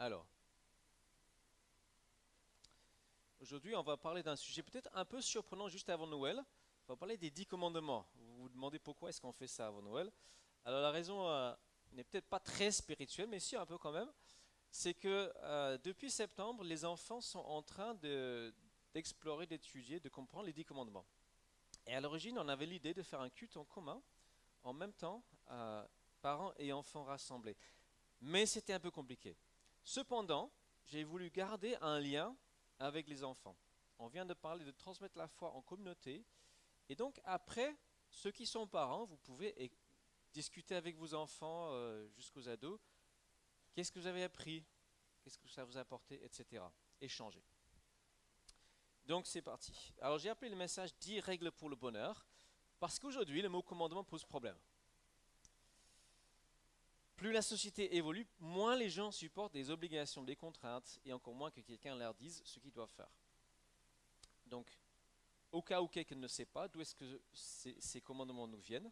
Alors, aujourd'hui, on va parler d'un sujet peut-être un peu surprenant juste avant Noël. On va parler des 10 commandements. Vous vous demandez pourquoi est-ce qu'on fait ça avant Noël. Alors, la raison n'est peut-être pas très spirituelle, mais si un peu quand même. C'est que depuis septembre, les enfants sont en train d'explorer, d'étudier, de comprendre les 10 commandements. Et à l'origine, on avait l'idée de faire un culte en commun, en même temps, parents et enfants rassemblés. Mais c'était un peu compliqué. Cependant, j'ai voulu garder un lien avec les enfants. On vient de parler de transmettre la foi en communauté. Et donc après, ceux qui sont parents, vous pouvez discuter avec vos enfants jusqu'aux ados. Qu'est-ce que vous avez appris? Qu'est-ce que ça vous a apporté, etc. Échanger. Donc c'est parti. Alors j'ai appelé le message 10 règles pour le bonheur parce qu'aujourd'hui le mot commandement pose problème. Plus la société évolue, moins les gens supportent des obligations, des contraintes et encore moins que quelqu'un leur dise ce qu'ils doivent faire. Donc au cas où quelqu'un ne sait pas d'où est-ce que ces commandements nous viennent,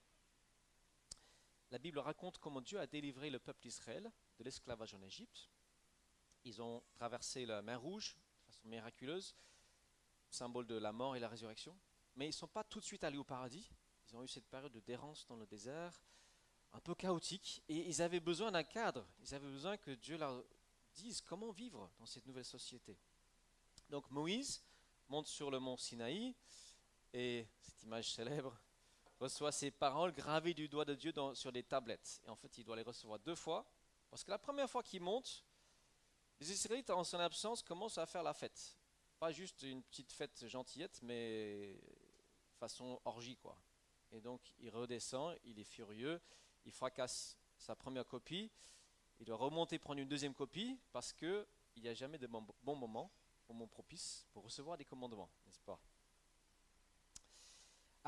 la Bible raconte comment Dieu a délivré le peuple d'Israël de l'esclavage en Égypte. Ils ont traversé la mer Rouge de façon miraculeuse, symbole de la mort et la résurrection. Mais ils ne sont pas tout de suite allés au paradis. Ils ont eu cette période de d'errance dans le désert, un peu chaotique, et ils avaient besoin d'un cadre. Ils avaient besoin que Dieu leur dise comment vivre dans cette nouvelle société. Donc Moïse monte sur le mont Sinaï, et cette image célèbre reçoit ces paroles gravées du doigt de Dieu sur des tablettes. Et en fait, il doit les recevoir 2 fois, parce que la première fois qu'il monte, les Israélites, en son absence, commencent à faire la fête. Pas juste une petite fête gentillette, mais façon orgie, quoi. Et donc, il redescend, il est furieux, il fracasse sa première copie, il doit remonter prendre une deuxième copie, parce qu'il n'y a jamais de bon moment propice pour recevoir des commandements, n'est-ce pas?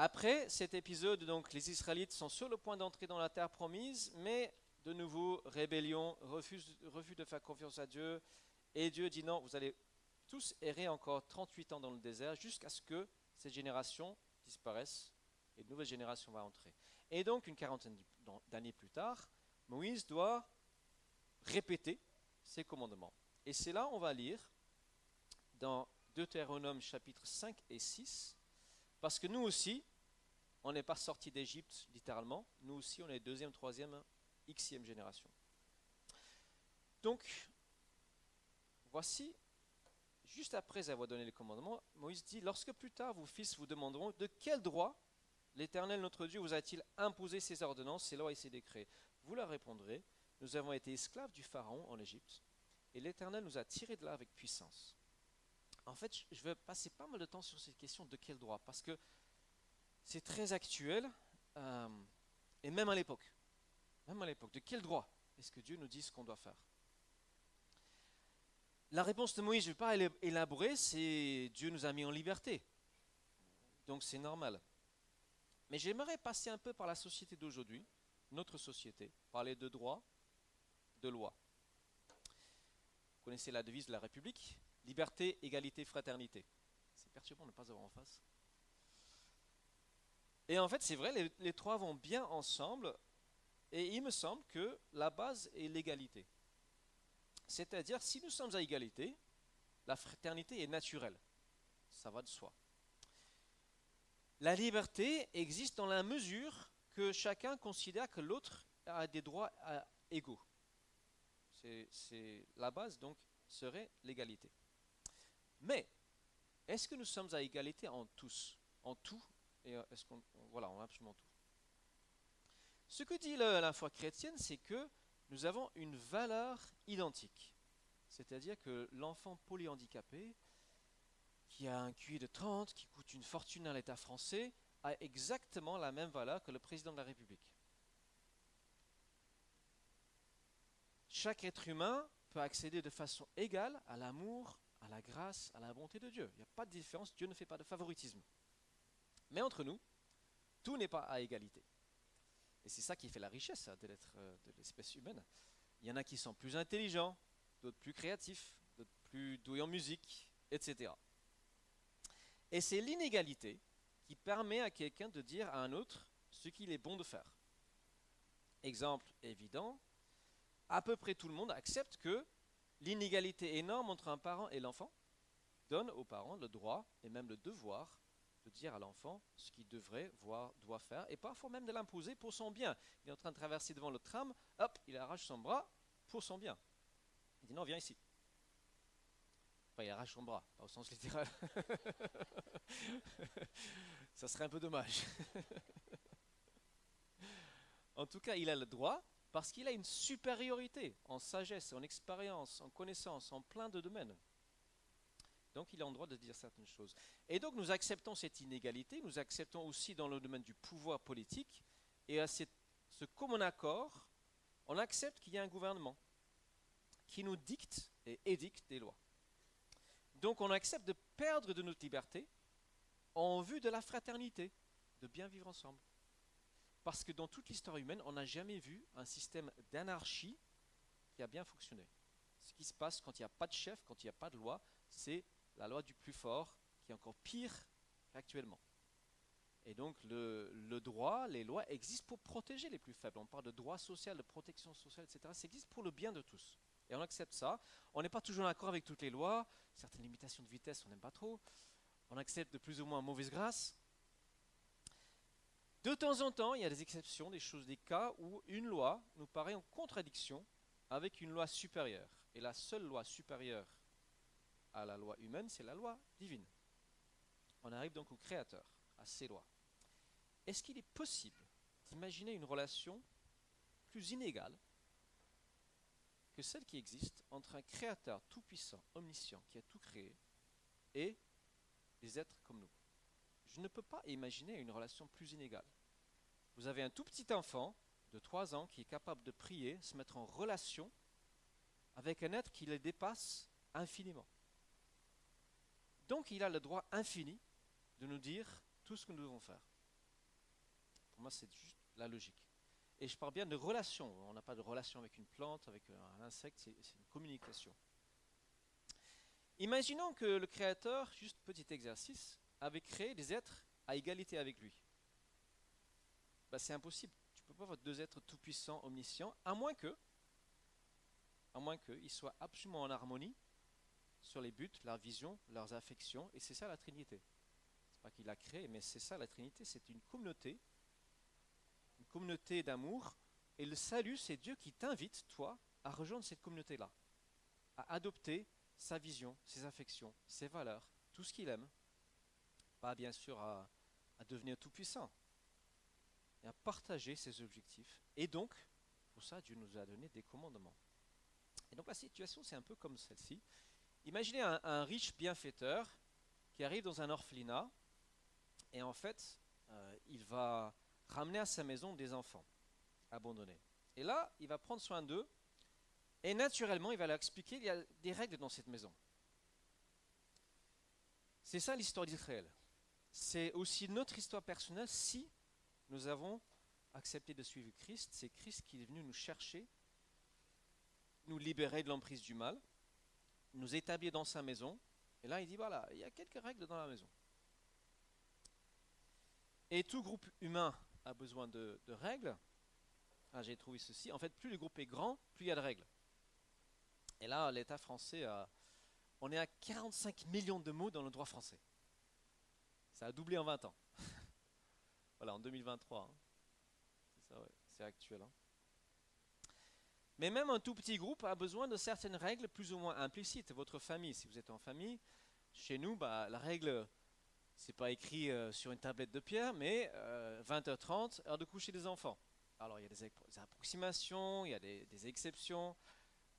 Après cet épisode, donc, les Israélites sont sur le point d'entrer dans la terre promise, mais de nouveau, rébellion, refus de faire confiance à Dieu, et Dieu dit non, vous allez tous errer encore 38 ans dans le désert jusqu'à ce que cette génération disparaisse et une nouvelle génération va entrer. Et donc, une quarantaine d'années plus tard, Moïse doit répéter ces commandements. Et c'est là on va lire dans Deutéronome chapitre 5 et 6, parce que nous aussi, on n'est pas sortis d'Égypte littéralement, nous aussi on est deuxième, troisième, xème génération. Donc, voici, juste après avoir donné les commandements, Moïse dit, lorsque plus tard vos fils vous demanderont de quel droit l'Éternel notre Dieu vous a-t-il imposé ces ordonnances, ces lois et ces décrets, vous leur répondrez, nous avons été esclaves du Pharaon en Égypte, et l'Éternel nous a tirés de là avec puissance. En fait, je vais passer pas mal de temps sur cette question de quel droit, parce que c'est très actuel, et même à l'époque, de quel droit est-ce que Dieu nous dit ce qu'on doit faire? La réponse de Moïse, je ne vais pas élaborer, c'est Dieu nous a mis en liberté, donc c'est normal. Mais j'aimerais passer un peu par la société d'aujourd'hui, notre société, parler de droit, de loi. Vous connaissez la devise de la République, liberté, égalité, fraternité. C'est perturbant de ne pas avoir en face. Et en fait, c'est vrai, les trois vont bien ensemble, et il me semble que la base est l'égalité. C'est-à-dire, si nous sommes à égalité, la fraternité est naturelle. Ça va de soi. La liberté existe dans la mesure que chacun considère que l'autre a des droits égaux. La base, donc, serait l'égalité. Mais, est-ce que nous sommes à égalité en tous, en tout, et voilà, en absolument tout. Ce que dit la foi chrétienne, c'est que nous avons une valeur identique. C'est-à-dire que l'enfant polyhandicapé, qui a un QI de 30, qui coûte une fortune à l'État français, a exactement la même valeur que le président de la République. Chaque être humain peut accéder de façon égale à l'amour, à la grâce, à la bonté de Dieu. Il n'y a pas de différence, Dieu ne fait pas de favoritisme. Mais entre nous, tout n'est pas à égalité. Et c'est ça qui fait la richesse de l'espèce humaine. Il y en a qui sont plus intelligents, d'autres plus créatifs, d'autres plus doués en musique, etc. Et c'est l'inégalité qui permet à quelqu'un de dire à un autre ce qu'il est bon de faire. Exemple évident, à peu près tout le monde accepte que l'inégalité énorme entre un parent et l'enfant donne aux parents le droit et même le devoir de dire à l'enfant ce qu'il devrait, voir, doit faire, et parfois même de l'imposer pour son bien. Il est en train de traverser devant le tram, hop, il arrache son bras pour son bien. Il dit non, viens ici. Enfin, il arrache son bras, pas au sens littéral. Ça serait un peu dommage. En tout cas, il a le droit parce qu'il a une supériorité en sagesse, en expérience, en connaissance, en plein de domaines. Donc il a le droit de dire certaines choses. Et donc nous acceptons cette inégalité, nous acceptons aussi dans le domaine du pouvoir politique, et à ce commun accord, on accepte qu'il y a un gouvernement qui nous dicte et édicte des lois. Donc on accepte de perdre de notre liberté en vue de la fraternité, de bien vivre ensemble. Parce que dans toute l'histoire humaine, on n'a jamais vu un système d'anarchie qui a bien fonctionné. Ce qui se passe quand il n'y a pas de chef, quand il n'y a pas de loi, c'est la loi du plus fort qui est encore pire qu'actuellement. Et donc le droit, les lois existent pour protéger les plus faibles. On parle de droit social, de protection sociale, etc. Ça existe pour le bien de tous. Et on accepte ça. On n'est pas toujours d'accord avec toutes les lois. Certaines limitations de vitesse, on n'aime pas trop. On accepte de plus ou moins mauvaise grâce. De temps en temps, il y a des exceptions, des choses, des cas où une loi nous paraît en contradiction avec une loi supérieure. Et la seule loi supérieure à la loi humaine, c'est la loi divine. On arrive donc au Créateur, à ses lois. Est-ce qu'il est possible d'imaginer une relation plus inégale que celle qui existe entre un Créateur tout-puissant, omniscient, qui a tout créé, et des êtres comme nous? Je ne peux pas imaginer une relation plus inégale. Vous avez un tout petit enfant de 3 ans qui est capable de prier, se mettre en relation avec un être qui le dépasse infiniment. Donc il a le droit infini de nous dire tout ce que nous devons faire. Pour moi, c'est juste la logique. Et je parle bien de relation. On n'a pas de relation avec une plante, avec un insecte, c'est une communication. Imaginons que le Créateur, juste petit exercice, avait créé des êtres à égalité avec lui. Ben, c'est impossible. Tu ne peux pas avoir 2 êtres tout-puissants, omniscients, à moins qu'ils soient absolument en harmonie sur les buts, leur vision, leurs affections, et c'est ça la Trinité. C'est pas qu'il l'a créé, mais c'est ça la Trinité, c'est une communauté d'amour, et le salut, c'est Dieu qui t'invite, toi, à rejoindre cette communauté-là, à adopter sa vision, ses affections, ses valeurs, tout ce qu'il aime, pas bien sûr à devenir tout-puissant, et à partager ses objectifs. Et donc, pour ça, Dieu nous a donné des commandements. Et donc la situation, c'est un peu comme celle-ci. Imaginez un riche bienfaiteur qui arrive dans un orphelinat, et en fait, il va ramener à sa maison des enfants abandonnés. Et là, il va prendre soin d'eux, et naturellement, il va leur expliquer qu'il y a des règles dans cette maison. C'est ça l'histoire d'Israël. C'est aussi notre histoire personnelle si nous avons accepté de suivre Christ. C'est Christ qui est venu nous chercher, nous libérer de l'emprise du mal, nous établir dans sa maison. Et là, il dit, voilà, il y a quelques règles dans la maison. Et tout groupe humain a besoin de règles. Ah, j'ai trouvé ceci. En fait, plus le groupe est grand, plus il y a de règles. Et là, l'État français, on est à 45 millions de mots dans le droit français. Ça a doublé en 20 ans. Voilà, en 2023. Hein. C'est ça, ouais, c'est actuel. Hein. Mais même un tout petit groupe a besoin de certaines règles plus ou moins implicites. Votre famille, si vous êtes en famille, chez nous, la règle, c'est pas écrit sur une tablette de pierre, mais 20h30, heure de coucher des enfants. Alors il y a des approximations, il y a des exceptions,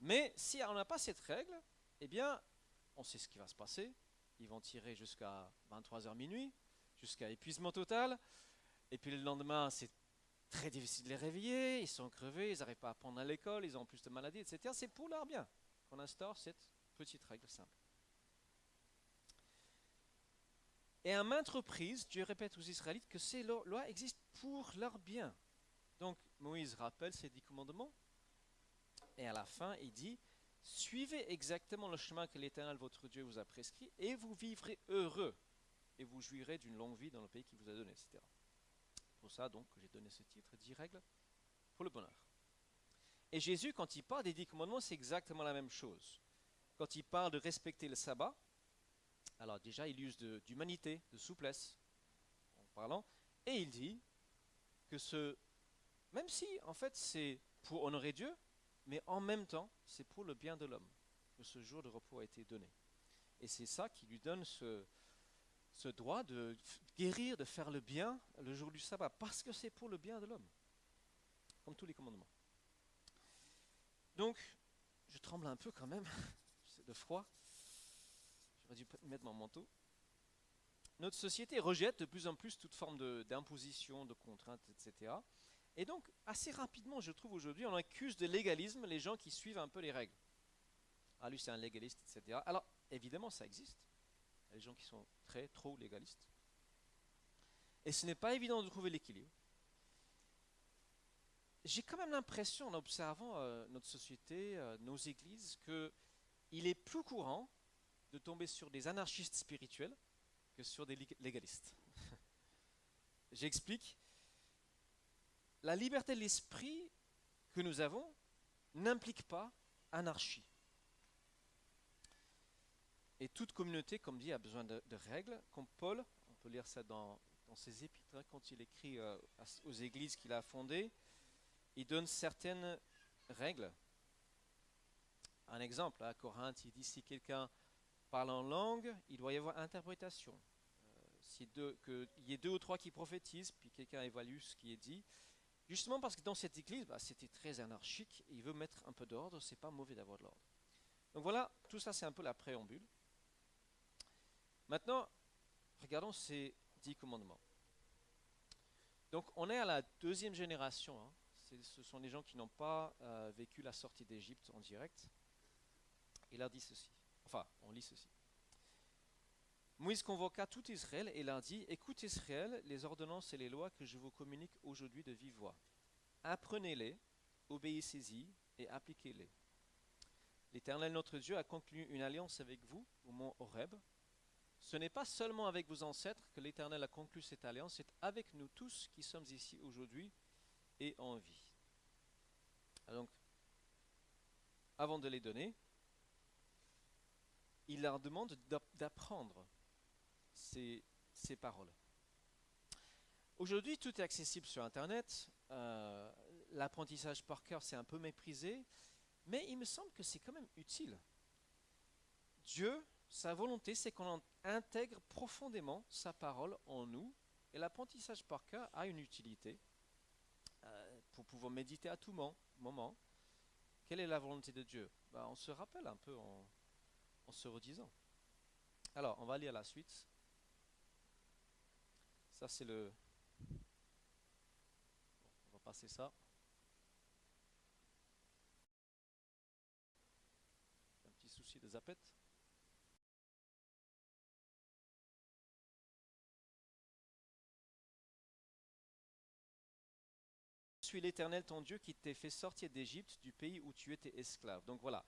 mais si on n'a pas cette règle, eh bien, on sait ce qui va se passer. Ils vont tirer jusqu'à 23h minuit, jusqu'à épuisement total, et puis le lendemain, c'est très difficile de les réveiller, ils sont crevés, ils n'arrivent pas à apprendre à l'école, ils ont plus de maladies, etc. C'est pour leur bien qu'on instaure cette petite règle simple. Et à maintes reprises, Dieu répète aux Israélites que ces lois existent pour leur bien. Donc Moïse rappelle ces 10 commandements, et à la fin, il dit « Suivez exactement le chemin que l'Éternel, votre Dieu, vous a prescrit, et vous vivrez heureux, et vous jouirez d'une longue vie dans le pays qu'il vous a donné, etc. » Pour ça, donc, j'ai donné ce titre, 10 règles pour le bonheur. Et Jésus, quand il parle des 10 commandements, c'est exactement la même chose. quand il parle de respecter le sabbat, alors déjà il use d'humanité, de souplesse en parlant, et il dit que même si en fait c'est pour honorer Dieu, mais en même temps c'est pour le bien de l'homme que ce jour de repos a été donné. Et c'est ça qui lui donne ce droit de guérir, de faire le bien le jour du sabbat, parce que c'est pour le bien de l'homme, comme tous les commandements. Donc, je tremble un peu quand même, c'est de froid, j'aurais dû mettre mon manteau. Notre société rejette de plus en plus toute forme d'imposition, de contraintes, etc. Et donc, assez rapidement, je trouve aujourd'hui, on accuse de légalisme les gens qui suivent un peu les règles. Ah, lui, c'est un légaliste, etc. Alors, évidemment, ça existe. Il y a des gens qui sont trop légalistes. Et ce n'est pas évident de trouver l'équilibre. J'ai quand même l'impression, en observant notre société, nos églises, qu'il est plus courant de tomber sur des anarchistes spirituels que sur des légalistes. J'explique. La liberté de l'esprit que nous avons n'implique pas anarchie. Et toute communauté, comme dit, a besoin de règles. Comme Paul, on peut lire ça dans ses épîtres, hein, quand il écrit aux églises qu'il a fondées, il donne certaines règles. Un exemple, à Corinthe, il dit si quelqu'un parle en langue, il doit y avoir interprétation. Qu'il y ait 2 ou 3 qui prophétisent, puis quelqu'un évalue ce qui est dit. Justement parce que dans cette église, c'était très anarchique, et il veut mettre un peu d'ordre, c'est pas mauvais d'avoir de l'ordre. Donc voilà, tout ça c'est un peu la préambule. Maintenant, regardons ces 10 commandements. Donc on est à la 2e génération, hein. Ce sont des gens qui n'ont pas vécu la sortie d'Égypte en direct. Il leur dit ceci, enfin on lit ceci. Moïse convoqua tout Israël et leur dit, écoute Israël, les ordonnances et les lois que je vous communique aujourd'hui de vive voix. Apprenez-les, obéissez-y et appliquez-les. L'Éternel notre Dieu a conclu une alliance avec vous au mont Horeb. Ce n'est pas seulement avec vos ancêtres que l'Éternel a conclu cette alliance, c'est avec nous tous qui sommes ici aujourd'hui et en vie. Donc, avant de les donner, il leur demande d'apprendre ces paroles. Aujourd'hui, tout est accessible sur Internet. L'apprentissage par cœur, c'est un peu méprisé, mais il me semble que c'est quand même utile. Dieu, sa volonté, c'est qu'on intègre profondément sa parole en nous, et l'apprentissage par cœur a une utilité pour pouvoir méditer à tout moment. Quelle est la volonté de Dieu? On se rappelle un peu en se redisant. Alors, on va lire la suite. Ça, c'est le... On va passer ça. Un petit souci de zapette. Je suis l'Éternel ton Dieu qui t'ai fait sortir d'Égypte, du pays où tu étais esclave. Donc voilà,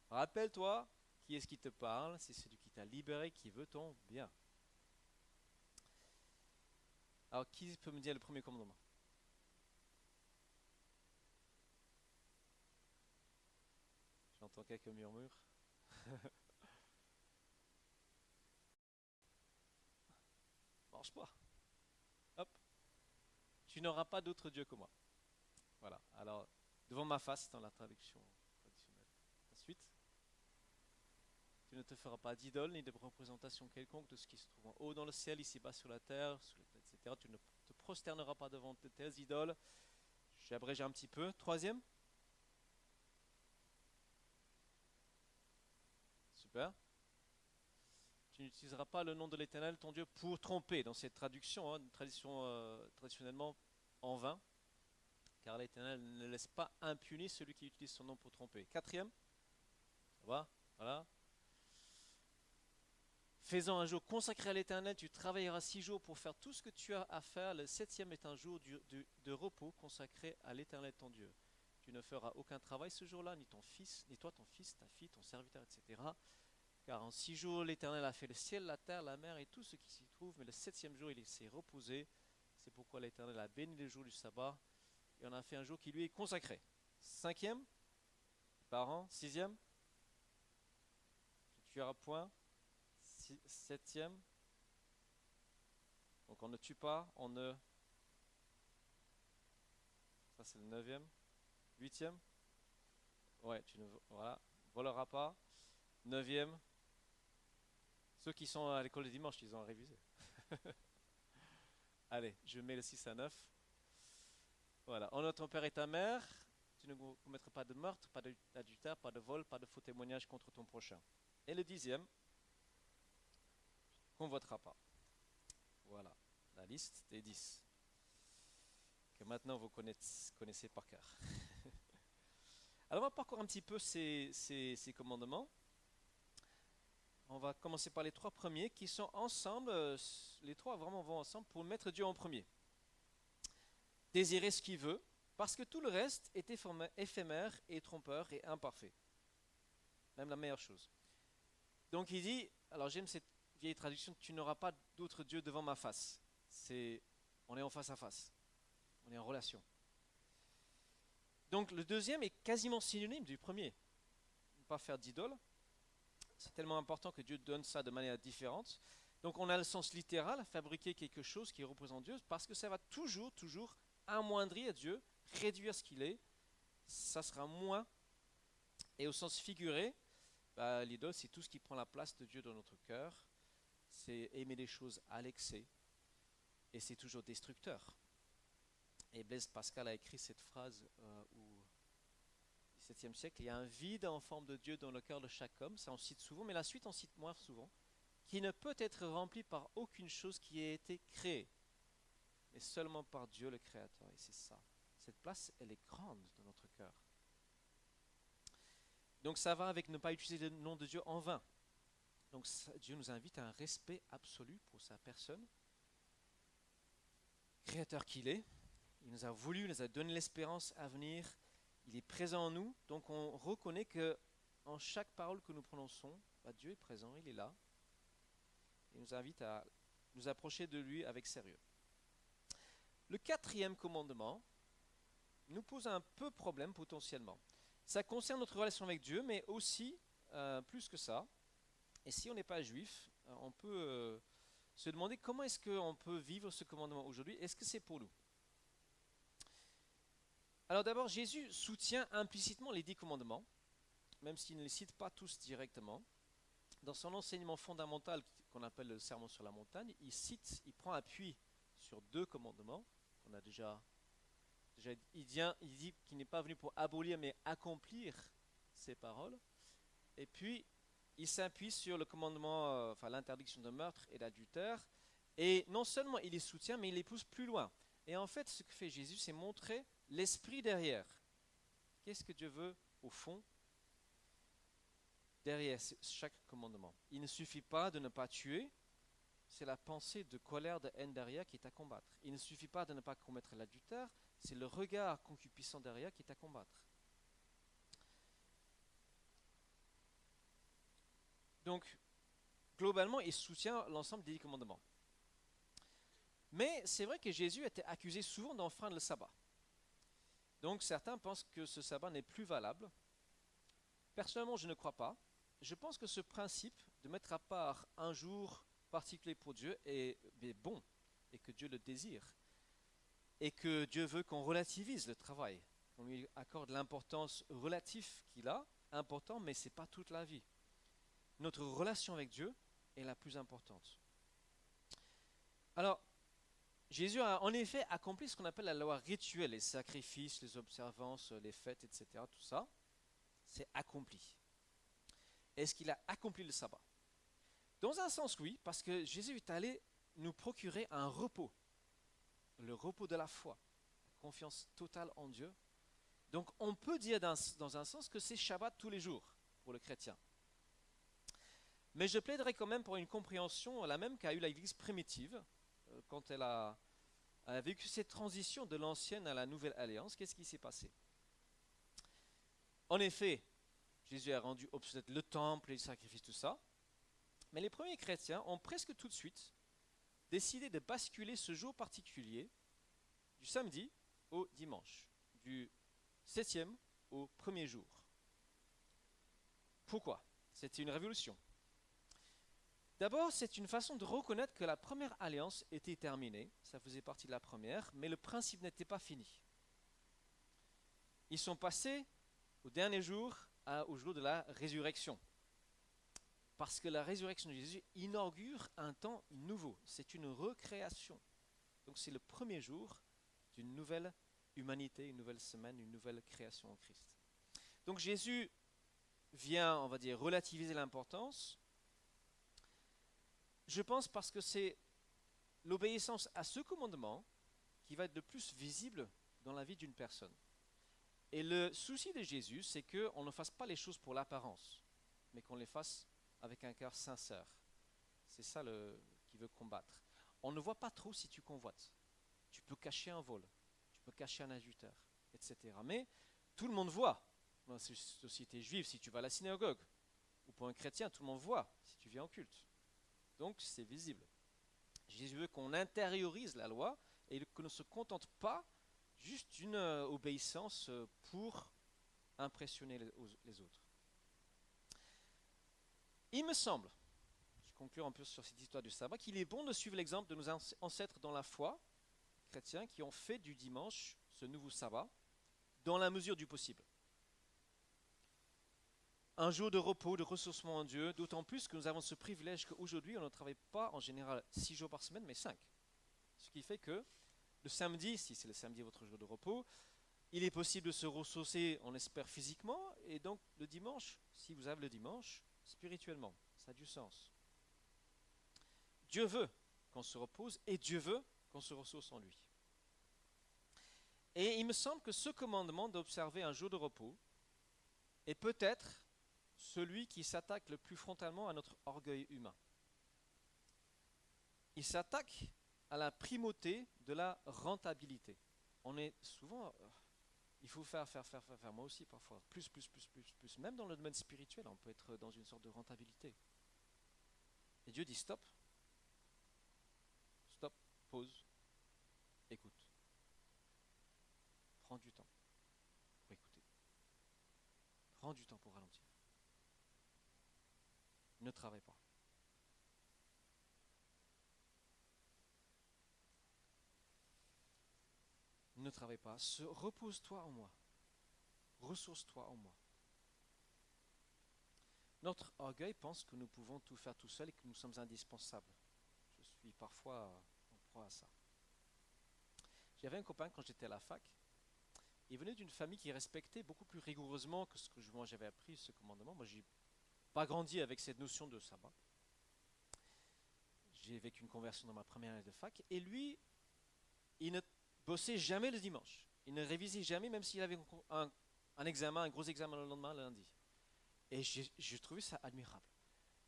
rappelle-toi qui est-ce qui te parle, c'est celui qui t'a libéré, qui veut ton bien. Alors qui peut me dire le premier commandement? J'entends quelques murmures. Mange pas. Hop. Tu n'auras pas d'autre Dieu que moi. Voilà. Alors, devant ma face, dans la traduction traditionnelle. Ensuite, tu ne te feras pas d'idole ni de représentation quelconque de ce qui se trouve en haut dans le ciel, ici-bas sur la terre, etc. Tu ne te prosterneras pas devant de telles idoles. J'abrège un petit peu. Troisième. Super. Tu n'utiliseras pas le nom de l'Éternel, ton Dieu, pour tromper. Dans cette traduction, hein, traditionnellement en vain, car l'Éternel ne laisse pas impuni celui qui utilise son nom pour tromper. Quatrième. Ça va? Voilà. Fais-en un jour consacré à l'Éternel, tu travailleras 6 jours pour faire tout ce que tu as à faire. Le 7e est un jour de repos consacré à l'Éternel ton Dieu. Tu ne feras aucun travail ce jour-là, ni ton fils, ni toi ton fils, ta fille, ton serviteur, etc. Car en 6 jours l'Éternel a fait le ciel, la terre, la mer et tout ce qui s'y trouve, mais le 7e jour il s'est reposé. C'est pourquoi l'Éternel a béni le jour du sabbat et en a fait un jour qui lui est consacré. 5e, parents. 6e. tueras point. Septième. Donc on ne tue pas, on ne... Ça c'est le neuvième. Huitième. Ouais, tu ne voilà, voleras pas. Neuvième. Ceux qui sont à l'école le dimanche, ils ont révisé. Allez, je mets le 6 à 9. Voilà. Honore ton père et ta mère. Tu ne commettras pas de meurtre, pas d'adultère, pas de vol, pas de faux témoignage contre ton prochain. Et le 10e, convoitera pas. Voilà, la liste des 10 que maintenant vous connaissez par cœur. Alors on va parcourir un petit peu ces commandements. On va commencer par les 3 premiers qui sont ensemble, les 3 vraiment vont ensemble pour mettre Dieu en premier. Désirer ce qu'il veut, parce que tout le reste est éphémère et trompeur et imparfait. Même la meilleure chose. Donc il dit, alors j'aime cette vieille traduction, tu n'auras pas d'autre Dieu devant ma face. On est en face à face, on est en relation. Donc le deuxième est quasiment synonyme du premier. Ne pas faire d'idole. C'est tellement important que Dieu donne ça de manière différente. Donc on a le sens littéral, fabriquer quelque chose qui représente Dieu, parce que ça va toujours amoindrir Dieu, réduire ce qu'il est, ça sera moins. Et au sens figuré, l'idole c'est tout ce qui prend la place de Dieu dans notre cœur, c'est aimer les choses à l'excès, et c'est toujours destructeur. Et Blaise Pascal a écrit cette phrase au XVIIe siècle, il y a un vide en forme de Dieu dans le cœur de chaque homme, ça on cite souvent, mais la suite on cite moins souvent, qui ne peut être rempli par aucune chose qui ait été créée, mais seulement par Dieu le Créateur. Et c'est ça. Cette place, elle est grande dans notre cœur. Donc ça va avec ne pas utiliser le nom de Dieu en vain. Donc Dieu nous invite à un respect absolu pour sa personne, Créateur qu'il est. Il nous a voulu, il nous a donné l'espérance à venir. Il est présent en nous. Donc on reconnaît que en chaque parole que nous prononçons, Dieu est présent, il est là. Il nous invite à nous approcher de lui avec sérieux. Le 4e commandement nous pose un peu problème potentiellement. Ça concerne notre relation avec Dieu, mais aussi, plus que ça, et si on n'est pas juif, on peut se demander comment est-ce qu'on peut vivre ce commandement aujourd'hui. Est-ce que c'est pour nous? Alors d'abord, Jésus soutient implicitement les 10 commandements, même s'il ne les cite pas tous directement. Dans son enseignement fondamental, qu'on appelle le Sermon sur la montagne, il prend appui sur 2 commandements. On a déjà il dit qu'il n'est pas venu pour abolir mais accomplir ses paroles. Et puis il s'appuie sur le commandement, l'interdiction de meurtre et d'adultère. Et non seulement il les soutient, mais il les pousse plus loin. Et en fait, ce que fait Jésus, c'est montrer l'esprit derrière. Qu'est-ce que Dieu veut au fond derrière chaque commandement? Il ne suffit pas de ne pas tuer. C'est la pensée de colère, de haine derrière qui est à combattre. Il ne suffit pas de ne pas commettre l'adultère, c'est le regard concupiscent derrière qui est à combattre. Donc, globalement, il soutient l'ensemble des 10 commandements. Mais c'est vrai que Jésus était accusé souvent d'enfreindre le sabbat. Donc certains pensent que ce sabbat n'est plus valable. Personnellement, je ne crois pas. Je pense que ce principe de mettre à part un jour particulier pour Dieu est bon et que Dieu le désire et que Dieu veut qu'on relativise le travail, qu'on lui accorde l'importance relative qu'il a, important, mais ce n'est pas toute la vie. Notre relation avec Dieu est la plus importante. Alors, Jésus a en effet accompli ce qu'on appelle la loi rituelle, les sacrifices, les observances, les fêtes, etc. Tout ça, c'est accompli. Est-ce qu'il a accompli le sabbat? Dans un sens, oui, parce que Jésus est allé nous procurer un repos, le repos de la foi, la confiance totale en Dieu. Donc on peut dire dans un sens que c'est Shabbat tous les jours pour le chrétien. Mais je plaiderai quand même pour une compréhension la même qu'a eu l'Église primitive, quand elle a vécu cette transition de l'ancienne à la nouvelle alliance. Qu'est-ce qui s'est passé? En effet, Jésus a rendu obsolète le temple, les sacrifices, tout ça. Mais les premiers chrétiens ont presque tout de suite décidé de basculer ce jour particulier du samedi au dimanche, du 7e au premier jour. Pourquoi? C'était une révolution. D'abord, c'est une façon de reconnaître que la première alliance était terminée, ça faisait partie de la première, mais le principe n'était pas fini. Ils sont passés au dernier jour, au jour de la résurrection. Parce que la résurrection de Jésus inaugure un temps nouveau, c'est une recréation. Donc c'est le premier jour d'une nouvelle humanité, une nouvelle semaine, une nouvelle création en Christ. Donc Jésus vient, on va dire, relativiser l'importance. Je pense parce que c'est l'obéissance à ce commandement qui va être le plus visible dans la vie d'une personne. Et le souci de Jésus, c'est qu'on ne fasse pas les choses pour l'apparence, mais qu'on les fasse avec un cœur sincère. C'est ça qu'il veut combattre. On ne voit pas trop si tu convoites. Tu peux cacher un vol, tu peux cacher un adultère, etc. Mais tout le monde voit. Dans la société juive, si tu vas à la synagogue, ou pour un chrétien, tout le monde voit si tu viens au culte. Donc c'est visible. Jésus veut qu'on intériorise la loi et qu'on ne se contente pas juste d'une obéissance pour impressionner les autres. Il me semble, je conclue un peu sur cette histoire du sabbat, qu'il est bon de suivre l'exemple de nos ancêtres dans la foi, chrétiens, qui ont fait du dimanche ce nouveau sabbat, dans la mesure du possible. Un jour de repos, de ressourcement en Dieu, d'autant plus que nous avons ce privilège qu'aujourd'hui, on ne travaille pas en général 6 jours par semaine, mais 5. Ce qui fait que le samedi, si c'est le samedi votre jour de repos, il est possible de se ressourcer, on espère, physiquement, et donc le dimanche, si vous avez le dimanche, spirituellement, ça a du sens. Dieu veut qu'on se repose et Dieu veut qu'on se ressource en lui. Et il me semble que ce commandement d'observer un jour de repos est peut-être celui qui s'attaque le plus frontalement à notre orgueil humain. Il s'attaque à la primauté de la rentabilité. On est souvent, il faut faire, moi aussi parfois, plus. Même dans le domaine spirituel, on peut être dans une sorte de rentabilité. Et Dieu dit stop, pause, écoute. Prends du temps pour écouter. Prends du temps pour ralentir. Ne travaille pas. Ne travaille pas. Repose-toi en moi. Ressource-toi en moi. Notre orgueil pense que nous pouvons tout faire tout seul et que nous sommes indispensables. Je suis parfois en proie à ça. J'avais un copain quand j'étais à la fac. Il venait d'une famille qui respectait beaucoup plus rigoureusement que ce que moi j'avais appris, ce commandement. Moi, j'ai pas grandi avec cette notion de sabbat. J'ai vécu une conversion dans ma première année de fac. Et lui, il ne bossait jamais le dimanche. Il ne révisait jamais, même s'il avait un examen, un gros examen le lendemain, le lundi. Et j'ai trouvé ça admirable.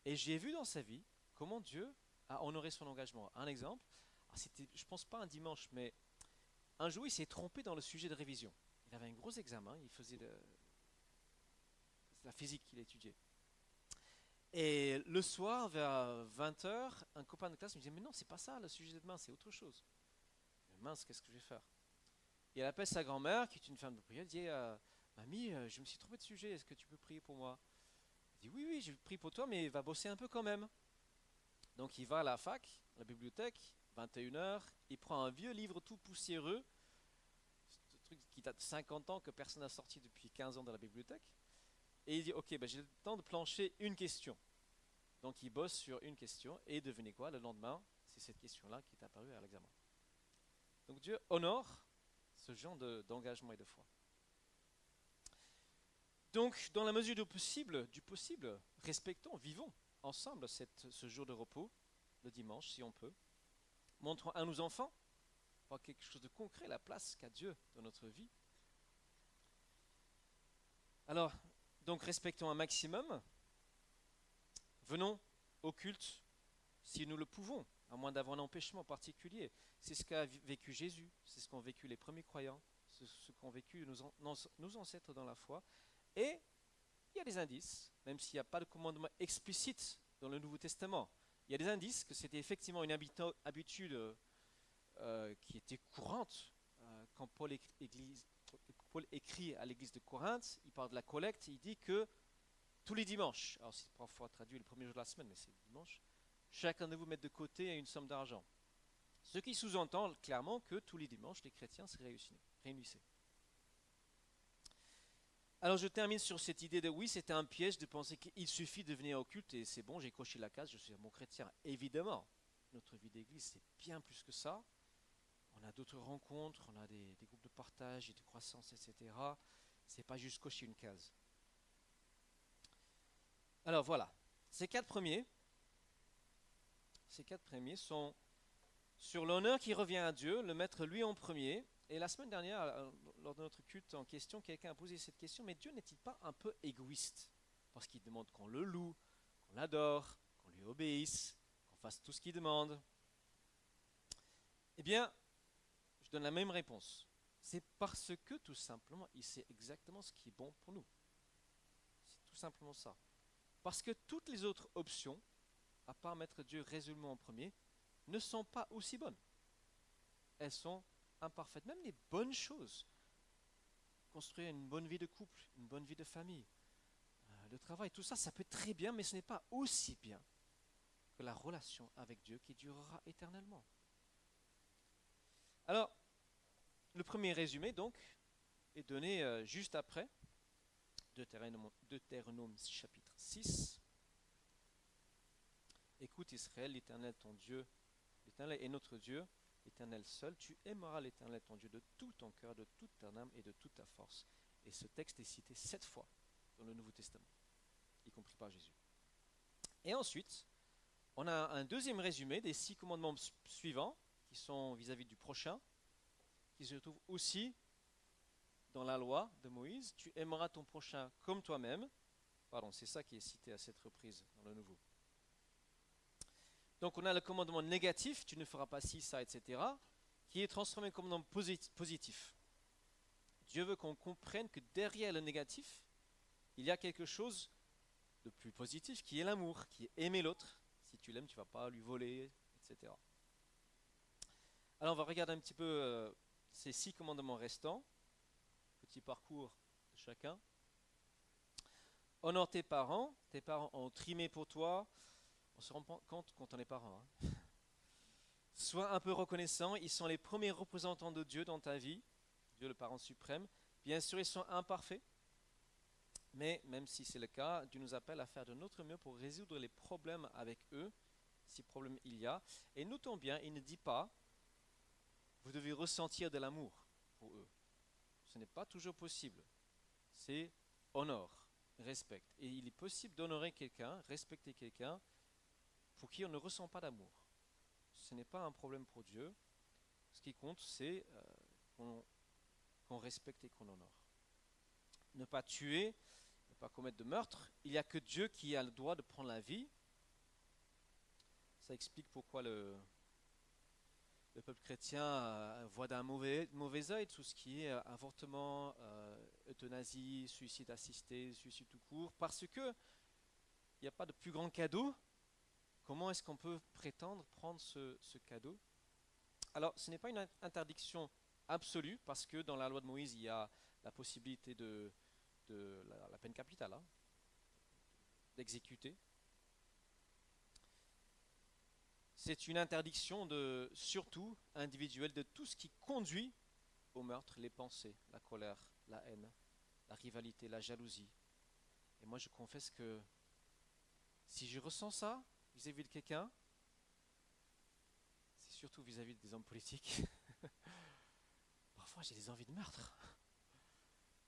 Et j'ai vu dans sa vie comment Dieu a honoré son engagement. Un exemple, c'était, je pense pas un dimanche, mais un jour il s'est trompé dans le sujet de révision. Il avait un gros examen, il faisait la physique qu'il étudiait. Et le soir, vers 20h, un copain de classe me disait « Mais non, c'est pas ça le sujet de demain, c'est autre chose. » Mince, qu'est-ce que je vais faire? Et elle appelle sa grand-mère, qui est une femme de prière, elle dit « Mamie, je me suis trompé de sujet, est-ce que tu peux prier pour moi ?» Il dit « Oui, je prie pour toi, mais va bosser un peu quand même. » Donc il va à la fac, à la bibliothèque, 21h, il prend un vieux livre tout poussiéreux, ce truc qui date de 50 ans que personne n'a sorti depuis 15 ans dans la bibliothèque, et il dit « Ok, j'ai le temps de plancher une question. » Donc il bosse sur une question, et devinez quoi, le lendemain, c'est cette question-là qui est apparue à l'examen. Donc Dieu honore ce genre d'engagement et de foi. Donc, dans la mesure du possible, respectons, vivons ensemble ce jour de repos, le dimanche, si on peut. Montrons à nos enfants, par quelque chose de concret, la place qu'a Dieu dans notre vie. Alors, donc respectons un maximum. Venons au culte si nous le pouvons, à moins d'avoir un empêchement particulier. C'est ce qu'a vécu Jésus, c'est ce qu'ont vécu les premiers croyants, c'est ce qu'ont vécu nos ancêtres dans la foi. Et il y a des indices, même s'il n'y a pas de commandement explicite dans le Nouveau Testament, il y a des indices que c'était effectivement une habitude qui était courante. Quand Paul écrit à l'église de Corinthe, il parle de la collecte, il dit que tous les dimanches, alors c'est parfois traduit le premier jour de la semaine, mais c'est le dimanche, chacun de vous mette de côté une somme d'argent. Ce qui sous-entend clairement que tous les dimanches, les chrétiens se réunissaient. Alors je termine sur cette idée de oui, c'était un piège de penser qu'il suffit de venir au culte et c'est bon, j'ai coché la case, je suis un bon chrétien. Évidemment, notre vie d'église, c'est bien plus que ça. On a d'autres rencontres, on a des groupes de partage et de croissance, etc. C'est pas juste cocher une case. Alors voilà, ces quatre premiers sont sur l'honneur qui revient à Dieu, le mettre lui en premier. Et la semaine dernière, lors de notre culte en question, quelqu'un a posé cette question, mais Dieu n'est-il pas un peu égoïste? Parce qu'il demande qu'on le loue, qu'on l'adore, qu'on lui obéisse, qu'on fasse tout ce qu'il demande. Eh bien, je donne la même réponse. C'est parce que tout simplement, il sait exactement ce qui est bon pour nous. C'est tout simplement ça. Parce que toutes les autres options, à part mettre Dieu résolument en premier, ne sont pas aussi bonnes. Elles sont imparfaites. Même les bonnes choses, construire une bonne vie de couple, une bonne vie de famille, le travail, tout ça, ça peut être très bien, mais ce n'est pas aussi bien que la relation avec Dieu qui durera éternellement. Alors, le premier résumé, donc, est donné juste après, Deutéronome chapitre 6. Écoute Israël, l'Éternel ton Dieu, l'Éternel est notre Dieu, l'Éternel seul, tu aimeras l'Éternel ton Dieu de tout ton cœur, de toute ton âme et de toute ta force. Et ce texte est cité 7 fois dans le Nouveau Testament, y compris par Jésus. Et ensuite, on a un deuxième résumé des 6 commandements suivants, qui sont vis-à-vis du prochain, qui se retrouvent aussi dans la loi de Moïse. Tu aimeras ton prochain comme toi-même. Pardon, c'est ça qui est cité à cette reprise dans le Nouveau. Donc on a le commandement négatif, tu ne feras pas ci, ça, etc., qui est transformé en commandement positif. Dieu veut qu'on comprenne que derrière le négatif, il y a quelque chose de plus positif, qui est l'amour, qui est aimer l'autre. Si tu l'aimes, tu ne vas pas lui voler, etc. Alors on va regarder un petit peu ces 6 commandements restants. Petit parcours de chacun. Honore tes parents ont trimé pour toi. On se rend compte quand on est parent. Sois un peu reconnaissant, ils sont les premiers représentants de Dieu dans ta vie, Dieu le parent suprême. Bien sûr, ils sont imparfaits, mais même si c'est le cas, Dieu nous appelle à faire de notre mieux pour résoudre les problèmes avec eux, si problème il y a. Et notons bien, il ne dit pas, vous devez ressentir de l'amour pour eux. Ce n'est pas toujours possible. C'est honore, respecte. Et il est possible d'honorer quelqu'un, respecter quelqu'un, pour qui on ne ressent pas d'amour. Ce n'est pas un problème pour Dieu. Ce qui compte, c'est qu'on respecte et qu'on honore. Ne pas tuer, ne pas commettre de meurtre. Il n'y a que Dieu qui a le droit de prendre la vie. Ça explique pourquoi le peuple chrétien voit d'un mauvais œil tout ce qui est avortement, euthanasie, suicide assisté, suicide tout court, parce que il n'y a pas de plus grand cadeau. Comment est-ce qu'on peut prétendre prendre ce cadeau? Alors, ce n'est pas une interdiction absolue, parce que dans la loi de Moïse, il y a la possibilité de la peine capitale, d'exécuter. C'est une interdiction surtout individuelle de tout ce qui conduit au meurtre, les pensées, la colère, la haine, la rivalité, la jalousie. Et moi, je confesse que si je ressens ça vis-à-vis de quelqu'un, c'est surtout vis-à-vis des hommes politiques. Parfois, j'ai des envies de meurtre.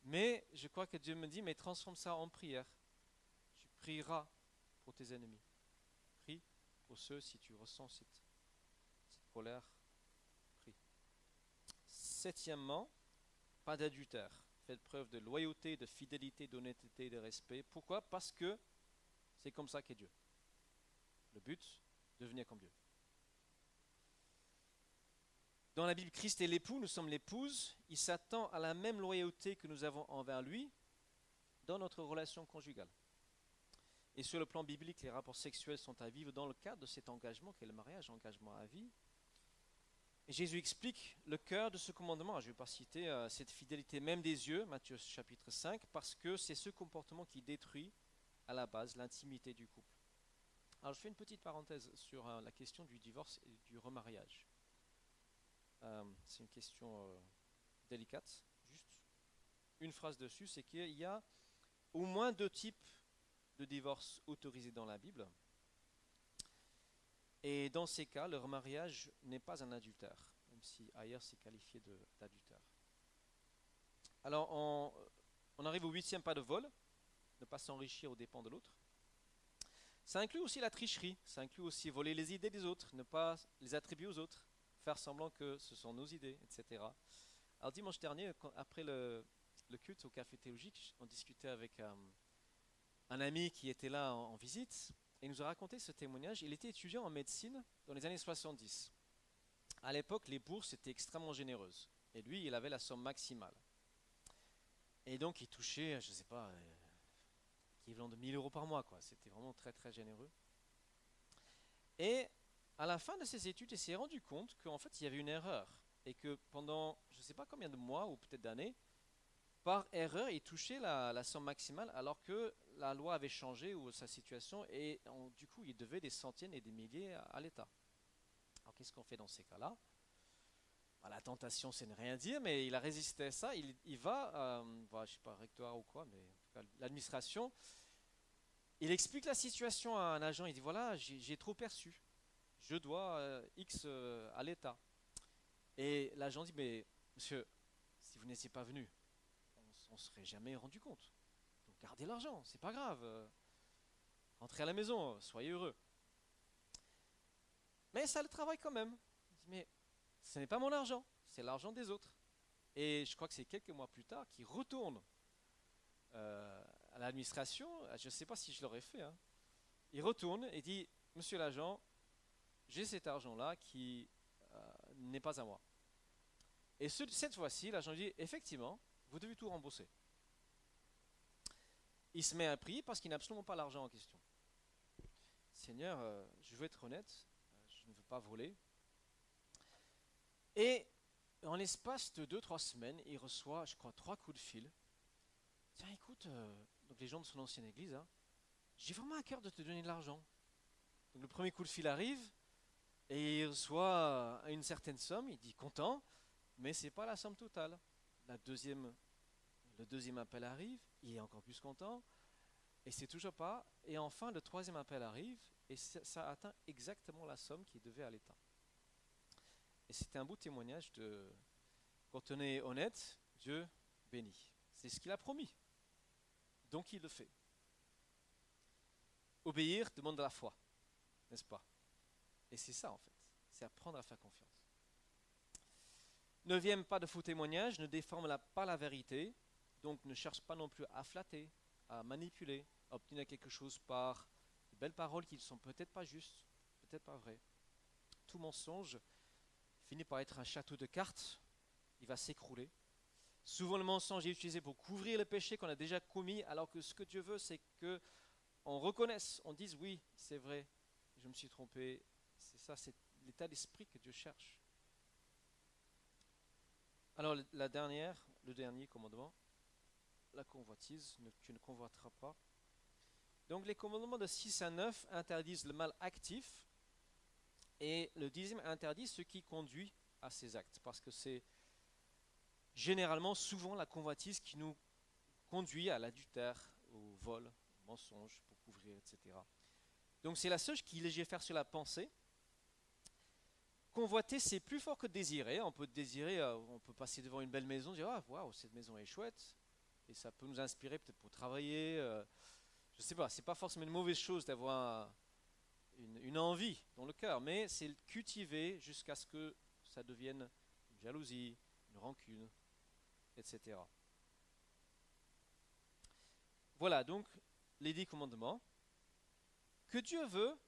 Mais je crois que Dieu me dit, mais transforme ça en prière. Tu prieras pour tes ennemis. Prie pour ceux, si tu ressens cette colère, prie. 7e, pas d'adultère. Faites preuve de loyauté, de fidélité, d'honnêteté, de respect. Pourquoi? Parce que c'est comme ça qu'est Dieu. Le but, devenir comme Dieu. Dans la Bible, Christ est l'époux, nous sommes l'épouse. Il s'attend à la même loyauté que nous avons envers lui dans notre relation conjugale. Et sur le plan biblique, les rapports sexuels sont à vivre dans le cadre de cet engagement qu'est le mariage, engagement à vie. Et Jésus explique le cœur de ce commandement. Je ne vais pas citer cette fidélité même des yeux, Matthieu chapitre 5, parce que c'est ce comportement qui détruit à la base l'intimité du couple. Alors je fais une petite parenthèse sur la question du divorce et du remariage. C'est une question délicate. Juste une phrase dessus, c'est qu'il y a au moins deux types de divorce autorisés dans la Bible. Et dans ces cas, le remariage n'est pas un adultère, même si ailleurs c'est qualifié d'adultère. Alors on arrive au 8e pas de vol, ne pas s'enrichir aux dépens de l'autre. Ça inclut aussi la tricherie, ça inclut aussi voler les idées des autres, ne pas les attribuer aux autres, faire semblant que ce sont nos idées, etc. Alors dimanche dernier, après le culte au café théologique, on discutait avec un ami qui était là en visite, et il nous a raconté ce témoignage. Il était étudiant en médecine dans les années 70. À l'époque, les bourses étaient extrêmement généreuses, et lui, il avait la somme maximale. Et donc, il touchait, je ne sais pas, équivalent de 1000 € par mois, quoi. C'était vraiment très très généreux. Et à la fin de ses études, il s'est rendu compte qu'en fait, il y avait une erreur, et que pendant, je ne sais pas combien de mois ou peut-être d'années, par erreur, il touchait la somme maximale alors que la loi avait changé ou sa situation et du coup, il devait des centaines et des milliers à l'État. Alors, qu'est-ce qu'on fait dans ces cas-là? La tentation, c'est ne rien dire, mais il a résisté à ça. Il va, je ne sais pas, rectoire ou quoi, mais en tout cas, l'administration, il explique la situation à un agent. Il dit, voilà, j'ai trop perçu. Je dois X à l'État. Et l'agent dit, mais monsieur, si vous n'étiez pas venu, on ne serait jamais rendu compte. Donc gardez l'argent, c'est pas grave. Rentrez à la maison, soyez heureux. Mais ça le travaille quand même. Il dit, mais ce n'est pas mon argent, c'est l'argent des autres. Et je crois que c'est quelques mois plus tard qu'il retourne à l'administration. Je ne sais pas si je l'aurais fait. Hein. Il retourne et dit, monsieur l'agent, j'ai cet argent-là qui n'est pas à moi. Et cette fois-ci, l'agent dit, effectivement, vous devez tout rembourser. Il se met à prier parce qu'il n'a absolument pas l'argent en question. Seigneur, je veux être honnête, je ne veux pas voler. Et en l'espace de 2-3 semaines, il reçoit, je crois, 3 coups de fil. Tiens, écoute, donc les gens de son ancienne église, hein, j'ai vraiment à cœur de te donner de l'argent. Donc le premier coup de fil arrive et il reçoit une certaine somme, il dit content, mais c'est pas la somme totale. Le deuxième appel arrive, il est encore plus content, et c'est toujours pas. Et enfin, le troisième appel arrive, et ça atteint exactement la somme qu'il devait à l'État. Et c'était un beau témoignage de quand on est honnête, Dieu bénit. C'est ce qu'il a promis. Donc il le fait. Obéir demande de la foi, n'est-ce pas? Et c'est ça en fait, c'est apprendre à faire confiance. Neuvième pas de faux témoignage, ne déforme pas la vérité, donc ne cherche pas non plus à flatter, à manipuler, à obtenir quelque chose par de belles paroles qui ne sont peut-être pas justes, peut-être pas vraies. Tout mensonge finit par être un château de cartes, il va s'écrouler. Souvent le mensonge est utilisé pour couvrir le péché qu'on a déjà commis, alors que ce que Dieu veut, c'est qu'on reconnaisse, on dise oui, c'est vrai, je me suis trompé, c'est ça, c'est l'état d'esprit que Dieu cherche. Alors le dernier commandement, la convoitise, tu ne convoiteras pas. Donc les commandements de 6 à 9 interdisent le mal actif et le 10e interdit ce qui conduit à ces actes, parce que c'est généralement souvent la convoitise qui nous conduit à l'adultère, au vol, au mensonge pour couvrir, etc. Donc c'est la seule qui légifère sur la pensée. Convoiter, c'est plus fort que désirer. On peut désirer, on peut passer devant une belle maison, dire ah waouh, cette maison est chouette, et ça peut nous inspirer peut-être pour travailler. Je ne sais pas, c'est pas forcément une mauvaise chose d'avoir une envie dans le cœur, mais c'est cultiver jusqu'à ce que ça devienne une jalousie, une rancune, etc. Voilà donc les 10 commandements que Dieu veut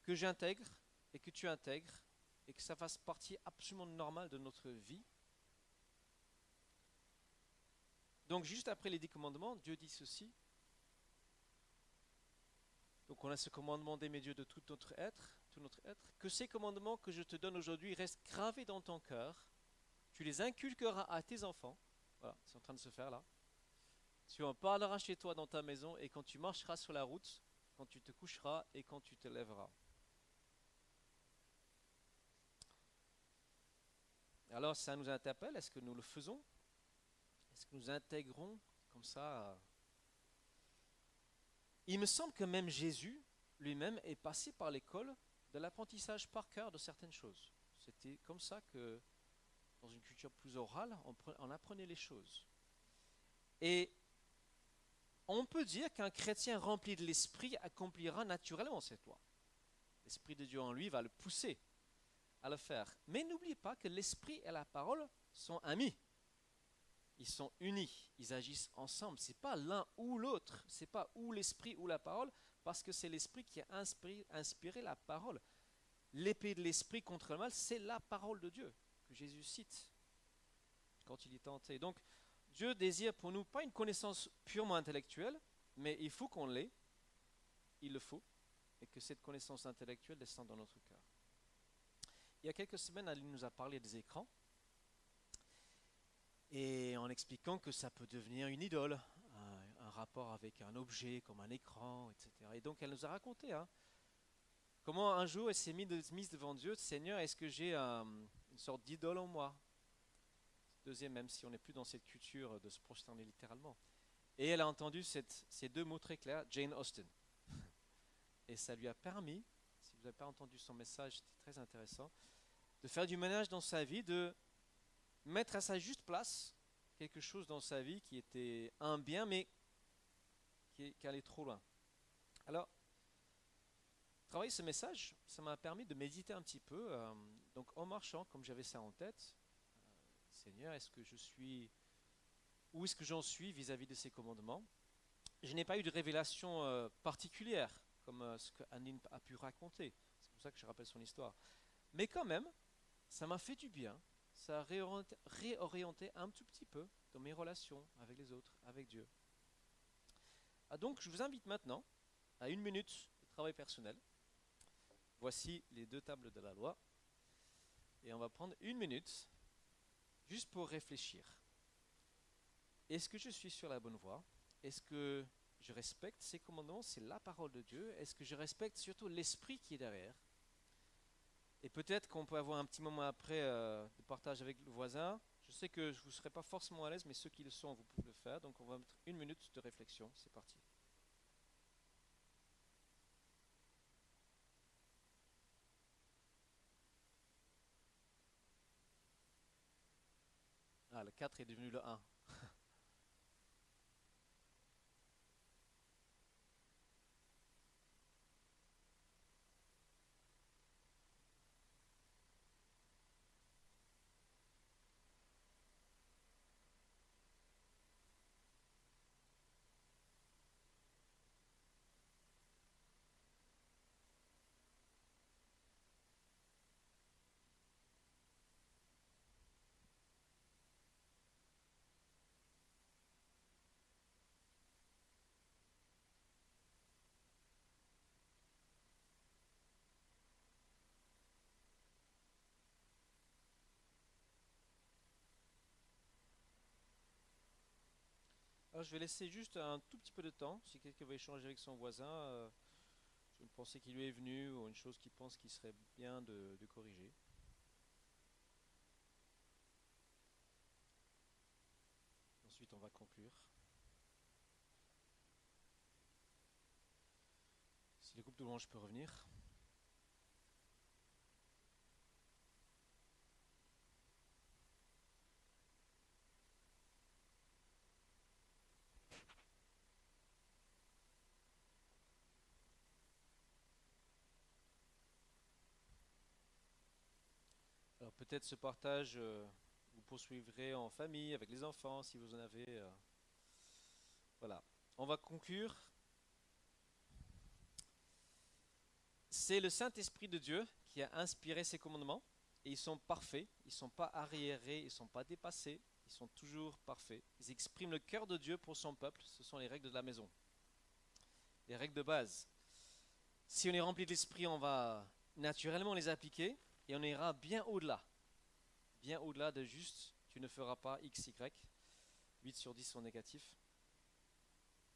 que j'intègre et que tu intègres et que ça fasse partie absolument normale de notre vie. Donc juste après les 10 commandements, Dieu dit ceci. Donc on a ce commandement d'aimer Dieu de tout notre être, que ces commandements que je te donne aujourd'hui restent gravés dans ton cœur. Tu les inculqueras à tes enfants. Voilà, c'est en train de se faire là. Tu en parleras chez toi dans ta maison et quand tu marcheras sur la route, quand tu te coucheras et quand tu te lèveras. Alors ça nous interpelle, est-ce que nous le faisons? Est-ce que nous intégrons comme ça? Il me semble que même Jésus lui-même est passé par l'école de l'apprentissage par cœur de certaines choses. C'était comme ça que, dans une culture plus orale, on apprenait les choses. Et on peut dire qu'un chrétien rempli de l'Esprit accomplira naturellement cette loi. L'Esprit de Dieu en lui va le pousser à le faire. Mais n'oubliez pas que l'Esprit et la parole sont amis. Ils sont unis, ils agissent ensemble. Ce n'est pas l'un ou l'autre, ce n'est pas ou l'Esprit ou la parole, parce que c'est l'Esprit qui a inspiré la parole. L'épée de l'Esprit contre le mal, c'est la parole de Dieu que Jésus cite quand il est tenté. Donc, Dieu désire pour nous pas une connaissance purement intellectuelle, mais il faut qu'on l'ait, il le faut, et que cette connaissance intellectuelle descende dans notre cœur. Il y a quelques semaines, Aline nous a parlé des écrans, et en expliquant que ça peut devenir une idole, un rapport avec un objet comme un écran, etc. Et donc elle nous a raconté comment un jour elle s'est mise devant Dieu, Seigneur, est-ce que j'ai une sorte d'idole en moi? Deuxième, même si on n'est plus dans cette culture de se prosterner littéralement. Et elle a entendu ces deux mots très clairs, Jane Austen. Et ça lui a permis, si vous n'avez pas entendu son message, c'était très intéressant, de faire du ménage dans sa vie, de mettre à sa juste place quelque chose dans sa vie qui était un bien, mais qui allait trop loin. Alors, travailler ce message, ça m'a permis de méditer un petit peu. Donc en marchant, comme j'avais ça en tête, Seigneur, où est-ce que j'en suis vis-à-vis de ces commandements? Je n'ai pas eu de révélation particulière, comme ce que Anine a pu raconter. C'est pour ça que je rappelle son histoire. Mais quand même, ça m'a fait du bien. Ça a réorienté un tout petit peu dans mes relations avec les autres, avec Dieu. Donc, je vous invite maintenant à 1 minute de travail personnel. Voici les 2 tables de la loi. Et on va prendre 1 minute juste pour réfléchir. Est-ce que je suis sur la bonne voie? Est-ce que je respecte ces commandements? C'est la parole de Dieu. Est-ce que je respecte surtout l'esprit qui est derrière? Et peut-être qu'on peut avoir un petit moment après de partage avec le voisin. Je sais que je ne vous serai pas forcément à l'aise, mais ceux qui le sont, vous pouvez le faire. Donc on va mettre 1 minute de réflexion. C'est parti. Ah, le 4 est devenu le 1. Alors, je vais laisser juste un tout petit peu de temps. Si quelqu'un veut échanger avec son voisin, une pensée qui lui est venue ou une chose qu'il pense qu'il serait bien de corriger. Ensuite, on va conclure. Si le groupe de louange peut revenir. Alors peut-être ce partage, vous poursuivrez en famille, avec les enfants, si vous en avez. Voilà. On va conclure. C'est le Saint-Esprit de Dieu qui a inspiré ces commandements. Et ils sont parfaits, ils ne sont pas arriérés, ils ne sont pas dépassés, ils sont toujours parfaits. Ils expriment le cœur de Dieu pour son peuple. Ce sont les règles de la maison. Les règles de base. Si on est rempli de l'Esprit, on va naturellement les appliquer. Et on ira bien au-delà de juste, tu ne feras pas X, Y, 8 sur 10 sont négatifs.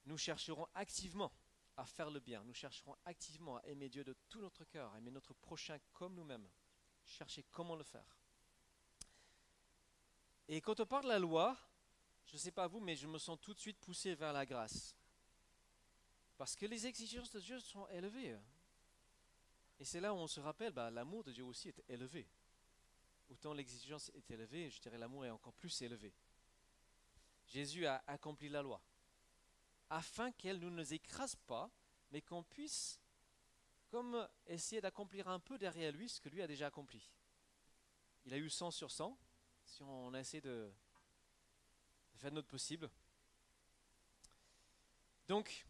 Nous chercherons activement à faire le bien. Nous chercherons activement à aimer Dieu de tout notre cœur, à aimer notre prochain comme nous-mêmes. Chercher comment le faire. Et quand on parle de la loi, je ne sais pas vous, mais je me sens tout de suite poussé vers la grâce. Parce que les exigences de Dieu sont élevées. Et c'est là où on se rappelle, l'amour de Dieu aussi est élevé. Autant l'exigence est élevée, je dirais l'amour est encore plus élevé. Jésus a accompli la loi, afin qu'elle ne nous écrase pas, mais qu'on puisse comme essayer d'accomplir un peu derrière lui ce que lui a déjà accompli. Il a eu 100 sur 100, si on essaie de faire notre possible. Donc,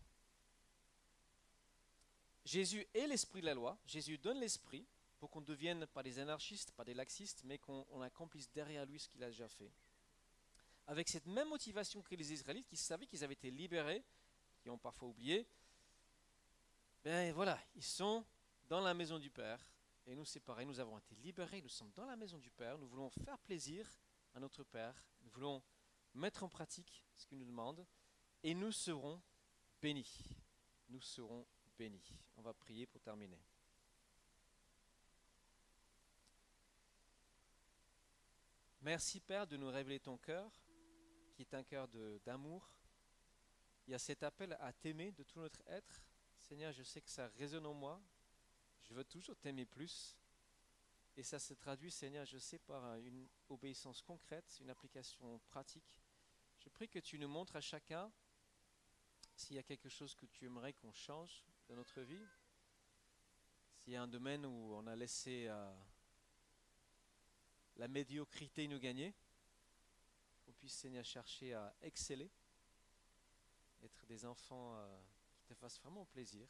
Jésus est l'esprit de la loi, Jésus donne l'esprit pour qu'on ne devienne pas des anarchistes, pas des laxistes, mais qu'on accomplisse derrière lui ce qu'il a déjà fait. Avec cette même motivation que les Israélites qui savaient qu'ils avaient été libérés, qui ont parfois oublié, ben voilà, ils sont dans la maison du Père, et nous c'est pareil, nous avons été libérés, nous sommes dans la maison du Père, nous voulons faire plaisir à notre Père, nous voulons mettre en pratique ce qu'il nous demande, et nous serons bénis. Nous serons bénis. On va prier pour terminer. Merci Père de nous révéler ton cœur, qui est un cœur d'amour. Il y a cet appel à t'aimer de tout notre être. Seigneur, je sais que ça résonne en moi. Je veux toujours t'aimer plus. Et ça se traduit, Seigneur, je sais, par une obéissance concrète, une application pratique. Je prie que tu nous montres à chacun s'il y a quelque chose que tu aimerais qu'on change dans notre vie. S'il y a un domaine où on a laissé la médiocrité nous gagner, qu'on puisse, Seigneur, chercher à exceller, être des enfants qui te fassent vraiment plaisir.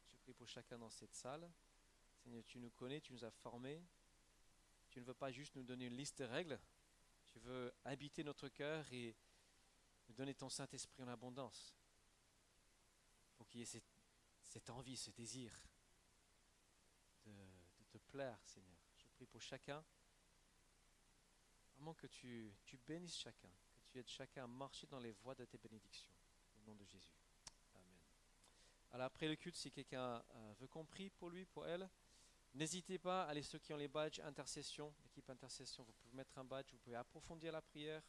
Je prie pour chacun dans cette salle. Seigneur, tu nous connais, tu nous as formés. Tu ne veux pas juste nous donner une liste de règles. Tu veux habiter notre cœur et nous donner ton Saint-Esprit en abondance. Pour qu'il y ait cette envie, ce désir de te plaire, Seigneur. Je prie pour chacun. Vraiment que tu bénisses chacun, que tu aides chacun à marcher dans les voies de tes bénédictions. Au nom de Jésus. Amen. Alors après le culte, si quelqu'un veut qu'on prie pour lui, pour elle, n'hésitez pas, allez ceux qui ont les badges intercession, l'équipe intercession, vous pouvez mettre un badge, vous pouvez approfondir la prière.